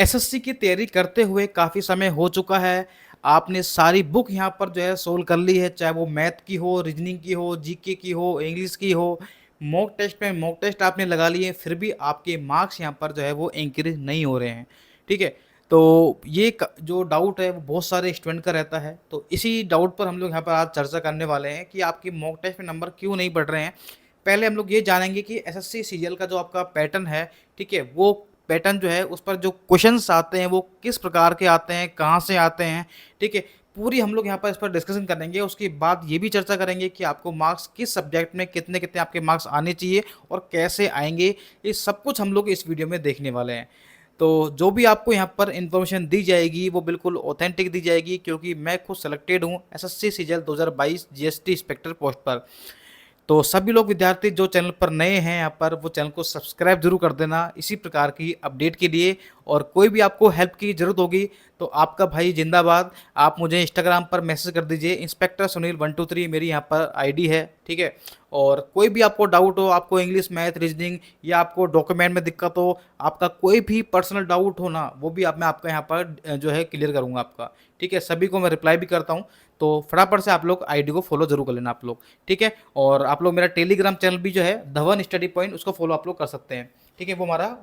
SSC की तैयारी करते हुए काफ़ी समय हो चुका है। आपने सारी बुक यहाँ पर जो है सोल्व कर ली है, चाहे वो मैथ की हो, रीजनिंग की हो, जीके की हो, इंग्लिश की हो। मॉक टेस्ट में मॉक टेस्ट आपने लगा लिए, फिर भी आपके मार्क्स यहाँ पर जो है वो इंक्रीज़ नहीं हो रहे हैं, ठीक है? तो ये क जो डाउट है वो बहुत सारे स्टूडेंट का रहता है। तो इसी डाउट पर हम लोग यहाँ पर आज चर्चा करने वाले हैं कि आपके मॉक टेस्ट में नंबर क्यों नहीं बढ़ रहे हैं। पहले हम लोग ये जानेंगे कि एसएससी सीजीएल का जो आपका पैटर्न है, ठीक है? वो पैटर्न जो है उस पर जो क्वेश्चंस आते हैं वो किस प्रकार के आते हैं, कहाँ से आते हैं, ठीक है? पूरी हम लोग यहाँ पर इस पर डिस्कशन करेंगे। उसके बाद ये भी चर्चा करेंगे कि आपको मार्क्स किस सब्जेक्ट में कितने-कितने आपके मार्क्स आने चाहिए और कैसे आएँगे, ये सब कुछ हम लोग इस वीडियो में देखने वाले हैं। तो जो भी आपको यहाँ पर इन्फॉर्मेशन दी जाएगी वो बिल्कुल ऑथेंटिक दी जाएगी, क्योंकि मैं खुद सेलेक्टेड हूँ SSC CGL 2022 GST inspector post पर। तो सभी लोग विद्यार्थी जो चैनल पर नए हैं यहाँ पर, वो चैनल को सब्सक्राइब जरूर कर देना इसी प्रकार की अपडेट के लिए। और कोई भी आपको हेल्प की ज़रूरत होगी तो आपका भाई जिंदाबाद। आप मुझे इंस्टाग्राम पर मैसेज कर दीजिए, इंस्पेक्टर सुनील 123 मेरी यहाँ पर आईडी है, ठीक है? और कोई भी आपको डाउट हो, आपको इंग्लिश, मैथ, रीजनिंग या आपको डॉक्यूमेंट में दिक्कत हो, आपका कोई भी पर्सनल डाउट हो ना, वो भी आप मैं आपका यहाँ पर जो है क्लियर करूँगा आपका, ठीक है? सभी को मैं रिप्लाई भी करता हूँ। तो फटाफट से आप लोग आईडी को फॉलो जरूर कर लेना आप लोग, ठीक है? और आप लोग मेरा टेलीग्राम चैनल भी जो है धवन स्टडी पॉइंट, उसको फॉलो आप लोग कर सकते हैं, ठीक है? वो हमारा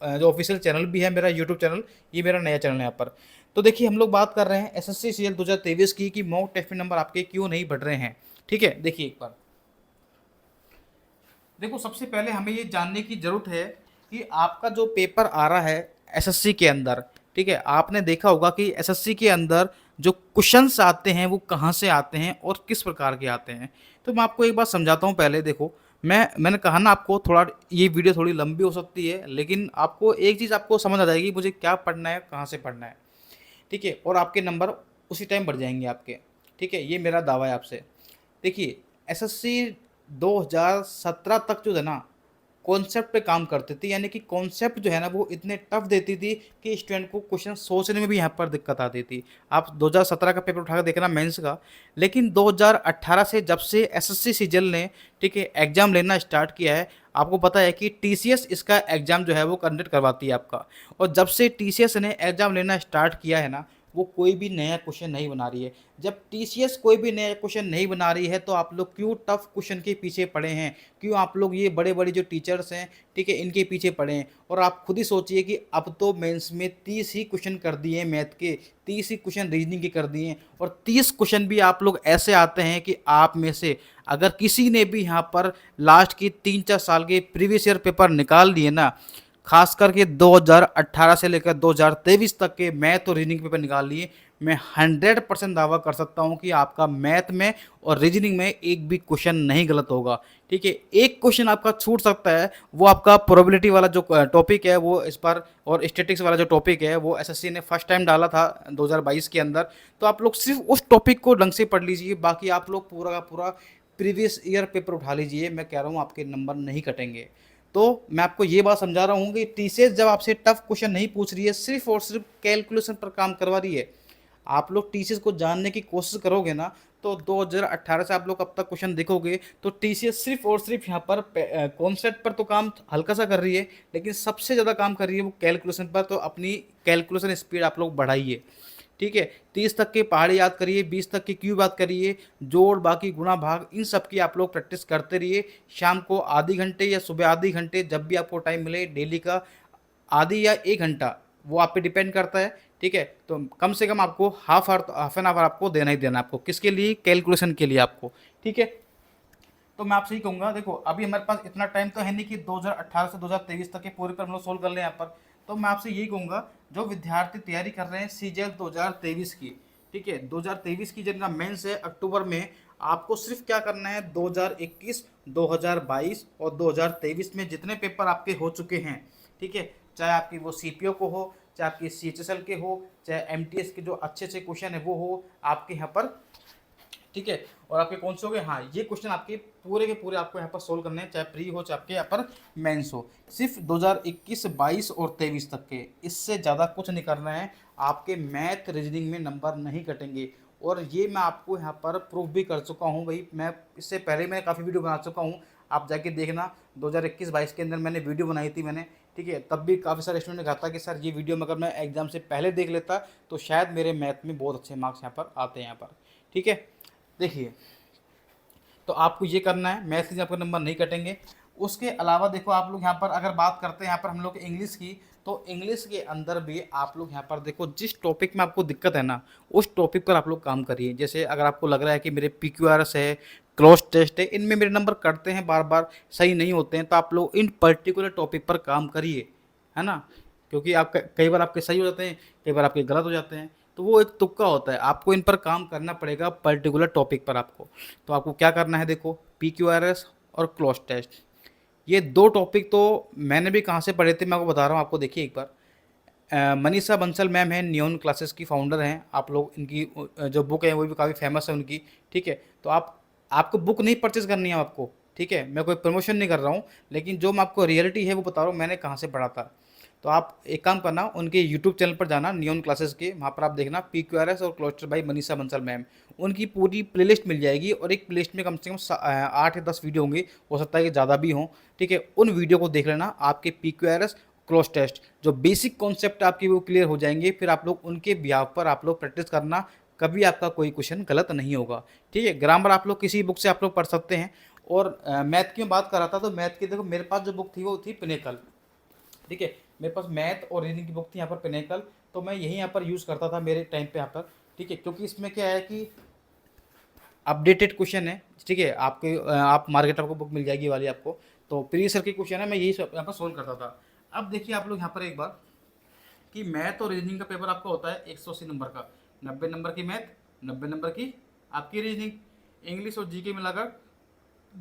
जो ऑफिशियल चैनल भी है, मेरा यूट्यूब चैनल, ये मेरा नया चैनल है यहाँ पर। तो देखिए हम लोग बात कर रहे हैं एसएससी सीजीएल 2023 की कि मॉक टेस्ट में नंबर आपके क्यों नहीं बढ़ रहे हैं, ठीक है? देखिए एक बार देखो, सबसे पहले हमें ये जानने की ज़रूरत है कि आपका जो पेपर आ रहा है एसएससी के अंदर, ठीक है? आपने देखा होगा कि एसएससी के अंदर जो क्वेश्चंस आते हैं वो कहाँ से आते हैं और किस प्रकार के आते हैं। तो मैं आपको एक बात समझाता हूँ पहले। देखो, मैंने कहा ना आपको, थोड़ा ये वीडियो थोड़ी लंबी हो सकती है, लेकिन आपको एक चीज़ आपको समझ आ जाएगी मुझे क्या पढ़ना है, कहाँ से पढ़ना है, ठीक है? और आपके नंबर उसी टाइम बढ़ जाएंगे आपके, ठीक है? ये मेरा दावा है आपसे। देखिए, एसएससी 2017 तक जो है ना, कॉन्सेप्ट पे काम करती थी, यानी कि कॉन्सेप्ट जो है ना वो इतने टफ देती थी कि स्टूडेंट को क्वेश्चन सोचने में भी यहाँ पर दिक्कत आती थी। आप 2017 का पेपर उठा कर देखना मेंस का। लेकिन 2018 से जब से एसएससी सीजीएल ने, ठीक है, एग्जाम लेना स्टार्ट किया है, आपको पता है कि टीसीएस इसका एग्जाम जो है वो कंडक्ट करवाती है आपका। और जब से टीसीएस ने एग्जाम लेना स्टार्ट किया है ना, वो कोई भी नया क्वेश्चन नहीं बना रही है। जब टीसीएस कोई भी नया क्वेश्चन नहीं बना रही है तो आप लोग क्यों टफ क्वेश्चन के पीछे पड़े हैं? क्यों आप लोग ये बड़े बड़े जो टीचर्स हैं, ठीक है, इनके पीछे पड़े हैं? और आप खुद ही सोचिए कि अब तो मेंस में 30 ही क्वेश्चन कर दिए हैं मैथ के, 30 ही क्वेश्चन रीजनिंग के कर दिए हैं, और 30 क्वेश्चन भी आप लोग ऐसे आते हैं कि आप में से अगर किसी ने भी यहाँ पर लास्ट की 3-4 साल के प्रीवियस ईयर पेपर निकाल लिए ना, खास करके 2018 से लेकर 2023 तक के मैथ और रीजनिंग पेपर निकाल लिए, मैं 100% दावा कर सकता हूं कि आपका मैथ में और रीजनिंग में एक भी क्वेश्चन नहीं गलत होगा, ठीक है? एक क्वेश्चन आपका छूट सकता है, वो आपका प्रोबेबिलिटी वाला जो टॉपिक है वो इस बार, और स्टैटिस्टिक्स वाला जो टॉपिक है वो एसएससी ने फर्स्ट टाइम डाला था 2022 के अंदर। तो आप लोग सिर्फ उस टॉपिक को ढंग से पढ़ लीजिए, बाकी आप लोग पूरा का पूरा प्रीवियस ईयर पेपर उठा लीजिए, मैं कह रहा हूँ आपके नंबर नहीं कटेंगे। तो मैं आपको ये बात समझा रहा हूँ कि टीसीएस जब आपसे टफ क्वेश्चन नहीं पूछ रही है, सिर्फ और सिर्फ कैलकुलेशन पर काम करवा रही है, आप लोग टीसीएस को जानने की कोशिश करोगे ना, तो 2018 से आप लोग अब तक क्वेश्चन देखोगे तो टीसीएस सिर्फ और सिर्फ यहाँ पर कॉन्सेप्ट पर तो काम हल्का सा कर रही है, लेकिन सबसे ज़्यादा काम कर रही है वो कैलकुलेशन पर। तो अपनी कैलकुलेशन स्पीड आप लोग बढ़ाइए, ठीक है? 30 तक के पहाड़ी याद करिए, 20 तक के क्यूब याद करिए, जोड़ बाकी गुणा भाग इन सब की आप लोग प्रैक्टिस करते रहिए। शाम को आधे घंटे या सुबह आधे घंटे, जब भी आपको टाइम मिले डेली का आधी या 1 घंटा, वो आप पे डिपेंड करता है, ठीक है? तो कम से कम आपको हाफ एन आवर आपको देना ही देना, आपको किसके लिए? कैलकुलेशन के लिए आपको, ठीक है? तो मैं आपसे ही कहूँगा, देखो अभी हमारे पास इतना टाइम तो है नहीं कि 2018 से 2023 तक के पूरे पर हम लोग सोल्व कर लें यहाँ पर। तो मैं आपसे यही कहूँगा, जो विद्यार्थी तैयारी कर रहे हैं सीजीएल 2023 की, ठीक है, 2023 की जिनका मेंस है अक्टूबर में, आपको सिर्फ क्या करना है, 2021, 2022 और 2023 में जितने पेपर आपके हो चुके हैं, ठीक है, चाहे आपकी वो सीपीओ को हो, चाहे आपकी सीएचएसएल के हो, चाहे एमटीएस के जो अच्छे अच्छे क्वेश्चन है वो हो आपके यहाँ पर, ठीक है? और आपके कौन से हो गए, हाँ, ये क्वेश्चन आपके पूरे के पूरे आपको यहाँ पर सोल्व करने हैं, चाहे प्री हो चाहे आपके यहाँ पर मेंस हो। सिर्फ 2021, 22 और 23 तक के, इससे ज़्यादा कुछ नहीं करना है। आपके मैथ रीजनिंग में नंबर नहीं कटेंगे, और ये मैं आपको यहाँ पर प्रूफ भी कर चुका हूँ भाई। मैं इससे पहले मैं काफ़ी वीडियो बना चुका हूँ, आप जाके देखना। 2021-22 के अंदर मैंने वीडियो बनाई थी मैंने, ठीक है। तब भी काफ़ी सारे स्टूडेंट ने कहा था कि सर ये वीडियो में अगर मैं एग्जाम से पहले देख लेता तो शायद मेरे मैथ में बहुत अच्छे मार्क्स यहाँ पर आते हैं यहाँ पर, ठीक है। देखिए, तो आपको ये करना है, मैथ से आपके नंबर नहीं कटेंगे। उसके अलावा देखो आप लोग यहाँ पर अगर बात करते हैं यहाँ पर हम लोग इंग्लिश की, तो इंग्लिश के अंदर भी आप लोग यहाँ पर देखो जिस टॉपिक में आपको दिक्कत है ना, उस टॉपिक पर आप लोग काम करिए। जैसे अगर आपको लग रहा है कि मेरे PQRS है, क्लोज टेस्ट है, इनमें मेरे नंबर कटते हैं बार बार, सही नहीं होते हैं, तो आप लोग इन पर्टिकुलर टॉपिक पर काम करिए, है ना। क्योंकि आप कई बार आपके सही हो जाते हैं, कई बार आपके गलत हो जाते हैं, तो वो एक तुक्का होता है। आपको इन पर काम करना पड़ेगा पर्टिकुलर टॉपिक पर आपको। तो आपको क्या करना है, देखो PQRS और क्लोज टेस्ट, ये दो टॉपिक तो मैंने भी कहाँ से पढ़े थे मैं आपको बता रहा हूँ। आपको देखिए एक बार, मनीषा बंसल मैम हैं, नियॉन क्लासेस की फाउंडर हैं। आप लोग इनकी जो बुक है वो भी काफ़ी फेमस है उनकी, ठीक है। तो आपको बुक नहीं परचेज करनी है आपको, ठीक है। मैं कोई प्रमोशन नहीं कर रहा हूँ, लेकिन जो मैं आपको रियलिटी है वो बता रहा हूँ, मैंने कहाँ से पढ़ा था। तो आप एक काम करना, उनके यूट्यूब चैनल पर जाना, नियॉन क्लासेस के, वहाँ पर आप देखना PQRS और क्लोस्टर बाई मनीषा बंसल मैम, उनकी पूरी प्लेलिस्ट मिल जाएगी। और एक प्लेलिस्ट में कम से कम 8 या 10 वीडियो होंगे, हो सकता है कि ज़्यादा भी हों, ठीक है। उन वीडियो को देख लेना, आपके PQRS क्लोज टेस्ट जो बेसिक कॉन्सेप्ट आपकी वो क्लियर हो जाएंगे। फिर आप लोग उनके बिहाव पर आप लोग प्रैक्टिस करना, कभी आपका कोई क्वेश्चन गलत नहीं होगा, ठीक है। ग्रामर आप लोग किसी बुक से आप लोग पढ़ सकते हैं। और मैथ की बात कर रहा था, तो मैथ की देखो मेरे पास जो बुक थी वो थी पिनेकल, ठीक है। मेरे पास मैथ और रीजनिंग की बुक थी यहाँ पर पिनेकल, तो मैं यही यहाँ पर यूज़ करता था मेरे टाइम पे यहाँ पर, ठीक है। क्योंकि इसमें क्या है कि अपडेटेड क्वेश्चन है, ठीक है। आप मार्केट आपको बुक मिल जाएगी वाली आपको, तो प्रीवियस ईयर के क्वेश्चन है, मैं यही यहाँ पर सोल्व करता था। अब देखिए आप लोग यहाँ पर एक बार कि मैथ और रीजनिंग का पेपर आपका होता है 180 नंबर का, 90 नंबर की मैथ, 90 नंबर की आपकी रीजनिंग। इंग्लिश और जीके मिलाकर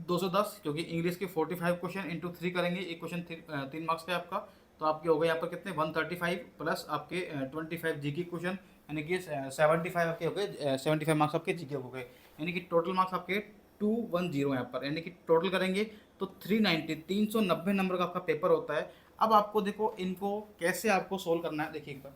210, क्योंकि इंग्लिश के 45 क्वेश्चन इंटू 3 करेंगे, एक क्वेश्चन 3 मार्क्स का है आपका। तो आपके हो गए यहाँ पर कितने 135 प्लस आपके 25 जीके क्वेश्चन, यानी कि 75 आपके हो गए, 75 मार्क्स आपके जीके हो गए, यानी कि टोटल मार्क्स आपके 210 यहाँ पर, यानी कि टोटल करेंगे तो 390, 390 नंबर का आपका पेपर होता है। अब आपको देखो इनको कैसे आपको सोल्व करना है, देखिए एक बार।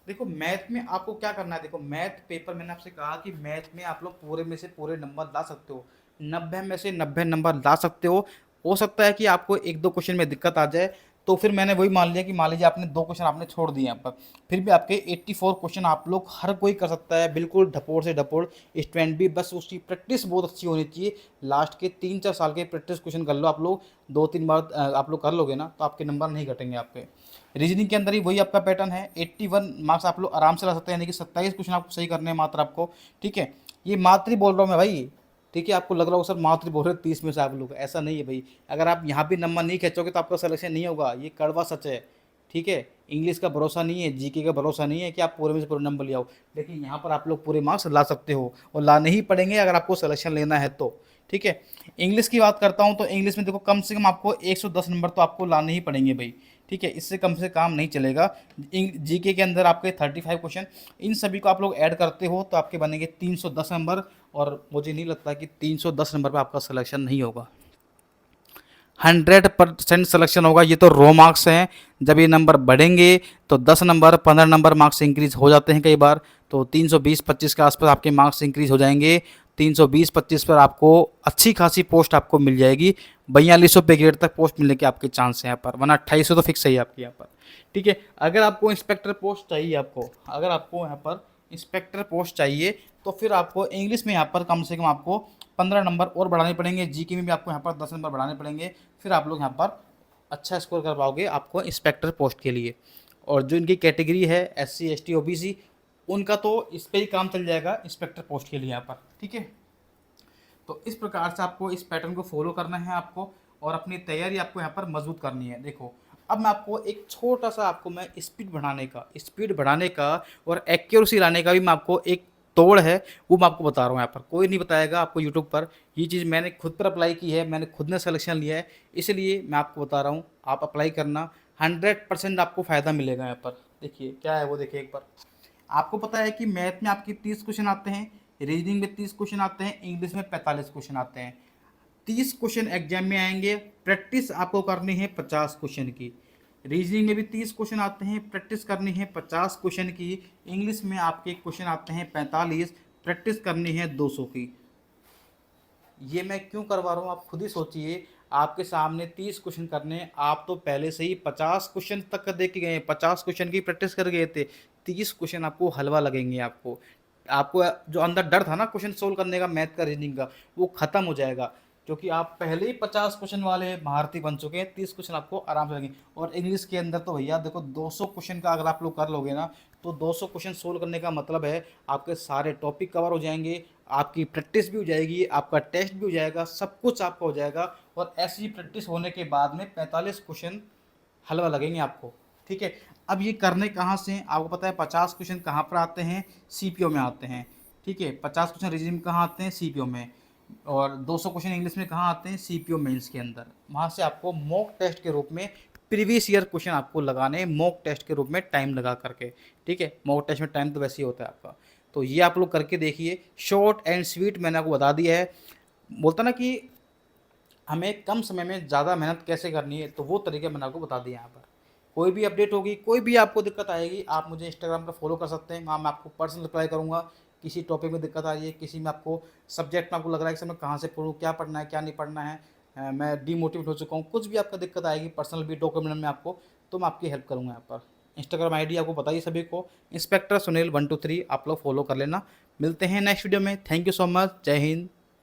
देखो मैथ में आपको क्या करना है, देखो मैथ पेपर मैंने आपसे कहा कि मैथ में आप लोग पूरे में से पूरे नंबर ला सकते हो, 90 में से 90 नंबर ला सकते हो सकता है कि आपको एक दो क्वेश्चन में दिक्कत आ जाए, तो फिर मैंने वही मान लिया कि मान लीजिए आपने 2 क्वेश्चन आपने छोड़ दिए यहाँ पर, फिर भी आपके 84 क्वेश्चन आप लोग हर कोई कर सकता है, बिल्कुल ढपोड़ से ढपोड़ स्टूडेंट भी, बस उसकी प्रैक्टिस बहुत अच्छी होनी चाहिए। लास्ट के 3-4 साल के प्रैक्टिस क्वेश्चन कर लो आप लोग, 2-3 बार आप लोग कर लोगे ना, तो आपके नंबर नहीं घटेंगे आपके। रीजनिंग के अंदर ही वही आपका पैटर्न है, 81 मार्क्स आप लोग आराम से ला सकते हैं, यानी कि 27 क्वेश्चन आपको सही करने हैं मात्र आपको, ठीक है। ये मात्र ही बोल रहा हूँ मैं भाई, ठीक है। आपको लग रहा हो सर मात्र बोल रहे 30 में से आप लोग, ऐसा नहीं है भाई। अगर आप यहाँ भी नंबर नहीं खींचोगे तो आपका सिलेक्शन नहीं होगा, ये कड़वा सच है, ठीक है। इंग्लिश का भरोसा नहीं है, जीके का भरोसा नहीं है कि आप पूरे में से पूरे नंबर ले आओ, लेकिन यहाँ पर आप लोग पूरे मार्क्स ला सकते हो, और लाने ही पड़ेंगे अगर आपको सिलेक्शन लेना है तो, ठीक है। इंग्लिश की बात करता हूँ, तो इंग्लिश में देखो कम से कम आपको 110 नंबर तो आपको लाने ही पड़ेंगे भाई, ठीक है। इससे कम से काम नहीं चलेगा। जीके के अंदर आपके 35 क्वेश्चन, इन सभी को आप लोग ऐड करते हो तो आपके बनेंगे 310 नंबर, और मुझे नहीं लगता कि 310 नंबर पर आपका सिलेक्शन नहीं होगा। 100% सिलेक्शन होगा। ये तो रो मार्क्स हैं, जब ये नंबर बढ़ेंगे तो 10 नंबर 15 नंबर मार्क्स इंक्रीज हो जाते हैं कई बार, तो 320-25 के आसपास आपके मार्क्स इंक्रीज हो जाएंगे। 320-25 पर आपको अच्छी खासी पोस्ट आपको मिल जाएगी, 4200 पे ग्रेड तक पोस्ट मिलने के आपके चांस हैं यहाँ पर, वरना 2800 तो फिक्स है आपके यहाँ पर, ठीक है। अगर आपको इंस्पेक्टर पोस्ट चाहिए, अगर आपको यहाँ पर इंस्पेक्टर पोस्ट चाहिए, तो फिर आपको इंग्लिश में यहाँ पर कम से कम आपको 15 नंबर और बढ़ाने पड़ेंगे, जीके में भी आपको यहाँ पर 10 नंबर बढ़ाने पड़ेंगे, फिर आप लोग यहाँ पर अच्छा स्कोर कर पाओगे आपको इंस्पेक्टर पोस्ट के लिए। और जो इनकी कैटेगरी है SC ST OBC, उनका तो इस पर ही काम चल जाएगा इंस्पेक्टर पोस्ट के लिए यहाँ पर, ठीक है। तो इस प्रकार से आपको इस पैटर्न को फॉलो करना है आपको, और अपनी तैयारी आपको यहाँ पर मजबूत करनी है। देखो अब मैं आपको एक छोटा सा आपको मैं स्पीड बढ़ाने का और एक्यूरेसी लाने का भी मैं आपको एक तोड़ है वो मैं आपको बता रहा हूँ। यहाँ पर कोई नहीं बताएगा आपको यूट्यूब पर, ये चीज़ मैंने खुद पर अप्लाई की है, मैंने खुद ने सिलेक्शन लिया है, इसलिए मैं आपको बता रहा हूँ, आप अप्लाई करना, 100% आपको फ़ायदा मिलेगा यहाँ पर। देखिए क्या है वो, देखिए एक बार। आपको पता है कि मैथ में आपके 30 क्वेश्चन आते हैं, रीजनिंग में 30 क्वेश्चन आते हैं, इंग्लिश में 45 क्वेश्चन आते हैं। 30 क्वेश्चन एग्जाम में आएंगे, प्रैक्टिस आपको करनी है 50 क्वेश्चन की। रीजनिंग में भी 30 क्वेश्चन आते हैं, प्रैक्टिस करनी है 50 क्वेश्चन की। इंग्लिश में आपके क्वेश्चन आते हैं 45, प्रैक्टिस करनी है 200 की। ये मैं क्यों करवा रहा हूँ आप खुद ही सोचिए। आपके सामने 30 क्वेश्चन करने हैं, आप तो पहले से ही 50 क्वेश्चन तक का देख के गए हैं, 50 क्वेश्चन की प्रैक्टिस कर गए थे। 30 क्वेश्चन आपको हलवा लगेंगे। आपको आपको जो अंदर डर था ना क्वेश्चन सोल्व करने का, मैथ का, रीजनिंग का, वो खत्म हो जाएगा, क्योंकि आप पहले ही 50 क्वेश्चन वाले महारथी बन चुके हैं। 30 क्वेश्चन आपको आराम से लगेंगे। और इंग्लिश के अंदर तो भैया देखो 200 क्वेश्चन का अगर आप लोग कर लोगे ना, तो 200 क्वेश्चन सोल्व करने का मतलब है आपके सारे टॉपिक कवर हो जाएंगे, आपकी प्रैक्टिस भी हो जाएगी, आपका टेस्ट भी हो जाएगा, सब कुछ आपका हो जाएगा। और ऐसी प्रैक्टिस होने के बाद में 45 क्वेश्चन हलवा लगेंगे आपको। ठीक है, अब ये करने कहाँ से हैं आपको पता है? 50 क्वेश्चन कहाँ पर आते हैं? सीपीओ में आते हैं। ठीक है, 50 क्वेश्चन रीजनिंग में कहाँ आते हैं? सीपीओ में। और 200 क्वेश्चन इंग्लिश में कहाँ आते हैं? सीपीओ मेंस के अंदर। वहाँ से आपको मॉक टेस्ट के रूप में प्रीवियस ईयर क्वेश्चन आपको लगाने हैं, मॉक टेस्ट के रूप में टाइम लगा करके। ठीक है, मॉक टेस्ट में टाइम तो वैसे ही होता है आपका। तो ये आप लोग करके देखिए, शॉर्ट एंड स्वीट मैंने आपको बता दिया है। बोलता ना कि हमें कम समय में ज़्यादा मेहनत कैसे करनी है, तो वो तरीके मैंने आपको बता दिए यहाँ पर। कोई भी अपडेट होगी, कोई भी आपको दिक्कत आएगी, आप मुझे इंस्टाग्राम पर फॉलो कर सकते हैं, वहाँ मैं आपको पर्सनल रिप्लाई करूँगा। किसी टॉपिक में दिक्कत आ रही है, किसी में आपको सब्जेक्ट में आपको लग रहा है कि सर मैं कहाँ से पढ़ूँ, क्या पढ़ना है, क्या नहीं पढ़ना है, मैं डीमोटिवेट हो चुका हूँ, कुछ भी आपका दिक्कत आएगी पर्सनल भी डॉक्यूमेंट में आपको, तो मैं आपकी हेल्प करूँगा यहाँ पर। इंस्टाग्राम आईडी आपको बताइए सभी को, इंस्पेक्टर सुनील 123, आप लोग फॉलो कर लेना। मिलते हैं नेक्स्ट वीडियो में। Thank you so much. जय हिंद।